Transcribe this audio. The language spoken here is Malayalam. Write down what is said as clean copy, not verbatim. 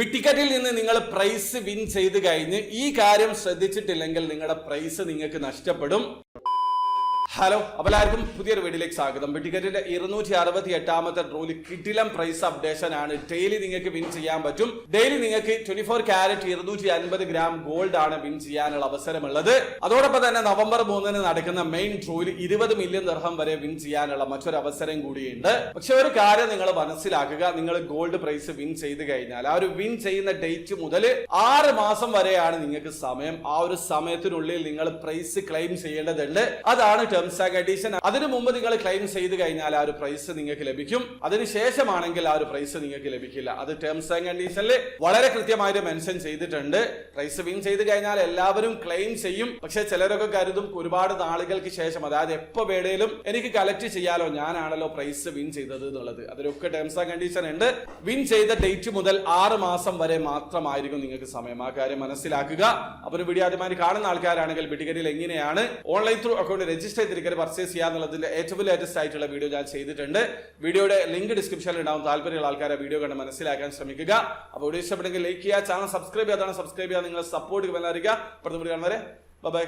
ബിറ്റിക്കറ്റിൽ നിന്ന് നിങ്ങൾ പ്രൈസ് വിൻ ചെയ്ത് കഴിഞ്ഞ് ഈ കാര്യം ശ്രദ്ധിച്ചിട്ടില്ലെങ്കിൽ നിങ്ങളുടെ പ്രൈസ് നിങ്ങൾക്ക് നഷ്ടപ്പെടും. ഹലോ, അപ്പോൾ എല്ലാവർക്കും പുതിയൊരു വീഡിയോയിലേക്ക് സ്വാഗതം. ബിറ്റിക്കറ്റിന്റെ 268ാമത്തെ ഡ്രോയിൽ കിടിലം പ്രൈസ് അപ്ഡേഷൻ ആണ്. ഡെയിലി നിങ്ങൾക്ക് വിൻ ചെയ്യാൻ പറ്റും. ഡെയിലി നിങ്ങൾക്ക് 24 ക്യാരറ്റ് 250 ഗ്രാം ഗോൾഡ് ആണ് വിൻ ചെയ്യാനുള്ള അവസരമുള്ളത്. അതോടൊപ്പം തന്നെ നവംബർ 3 നടക്കുന്ന മെയിൻ ഡ്രോയിൽ 20 മില്യൺ ദിർഹം വരെ വിൻ ചെയ്യാനുള്ള മറ്റൊരു അവസരം കൂടിയുണ്ട്. പക്ഷെ ഒരു കാര്യം നിങ്ങൾ മനസ്സിലാക്കുക, നിങ്ങൾ ഗോൾഡ് പ്രൈസ് വിൻ ചെയ്ത് കഴിഞ്ഞാൽ ആ ഒരു വിൻ ചെയ്യുന്ന ഡേറ്റ് മുതൽ 6 മാസം വരെയാണ് നിങ്ങൾക്ക് സമയം. ആ ഒരു സമയത്തിനുള്ളിൽ നിങ്ങൾ പ്രൈസ് ക്ലെയിം ചെയ്യേണ്ടതുണ്ട്. അതാണ് ടേംസ് ആൻഡ് കണ്ടീഷൻ. അതിനു മുമ്പ് നിങ്ങൾ ക്ലെയിം ചെയ്ത് കഴിഞ്ഞാൽ ആ ഒരു പ്രൈസ് നിങ്ങൾക്ക് ലഭിക്കും. അതിനുശേഷമാണെങ്കിൽ ആ ഒരു പ്രൈസ് നിങ്ങൾക്ക് ലഭിക്കില്ല. അത് ടേംസ് ആൻഡ് കണ്ടീഷനിൽ വളരെ കൃത്യമായിട്ട് മെൻഷൻ ചെയ്തിട്ടുണ്ട്. പ്രൈസ് വിൻ ചെയ്ത് കഴിഞ്ഞാൽ എല്ലാവരും ക്ലെയിം ചെയ്യും. പക്ഷെ ചിലരൊക്കെ കരുതും ഒരുപാട് നാളുകൾക്ക് ശേഷം, അതായത് എപ്പോ വേണേലും എനിക്ക് കളക്ട് ചെയ്യാലോ, ഞാനാണല്ലോ പ്രൈസ് വിൻ ചെയ്തത് എന്നുള്ളത്. അതിലൊക്കെ ടേംസ് ആൻഡ് കണ്ടീഷൻ ഉണ്ട്. വിൻ ചെയ്ത ഡേറ്റ് മുതൽ 6 മാസം വരെ മാത്രമായിരിക്കും നിങ്ങൾക്ക് സമയം. ആ കാര്യം മനസ്സിലാക്കുക. അപ്പോൾ വീഡിയോ ആദ്യമായി കാണുന്ന ആൾക്കാരാണെങ്കിൽ ബിറ്റിക്കറ്റിൽ എങ്ങനെയാണ് online through account register purchase ചെയ്യാന്നുള്ളതിന്റെ ഏറ്റവും ലേറ്റസ്റ്റ് ആയിട്ടുള്ള വീഡിയോ ഞാൻ ചെയ്തിട്ടുണ്ട്. വീഡിയോയുടെ ലിങ്ക് ഡിസ്ക്രിപ്ഷനിൽ ഉണ്ടാവും. താല്പര്യമുള്ള ആൾക്കാരെ വീഡിയോ കണ്ട് മനസ്സിലാക്കാൻ ശ്രമിക്കുക. അപ്പോൾ വീഡിയോ ഇഷ്ടപ്പെട്ടെങ്കിൽ ലൈക്ക് ചെയ്യുക, ചാനൽ സബ്സ്ക്രൈബ് ചെയ്യാതാണ് സബ്സ്ക്രൈബ് ചെയ്യുക, നിങ്ങൾ സപ്പോർട്ട് ചെയ്യുക. അടുത്ത വീഡിയോ കാണുന്നവരെ ബൈ.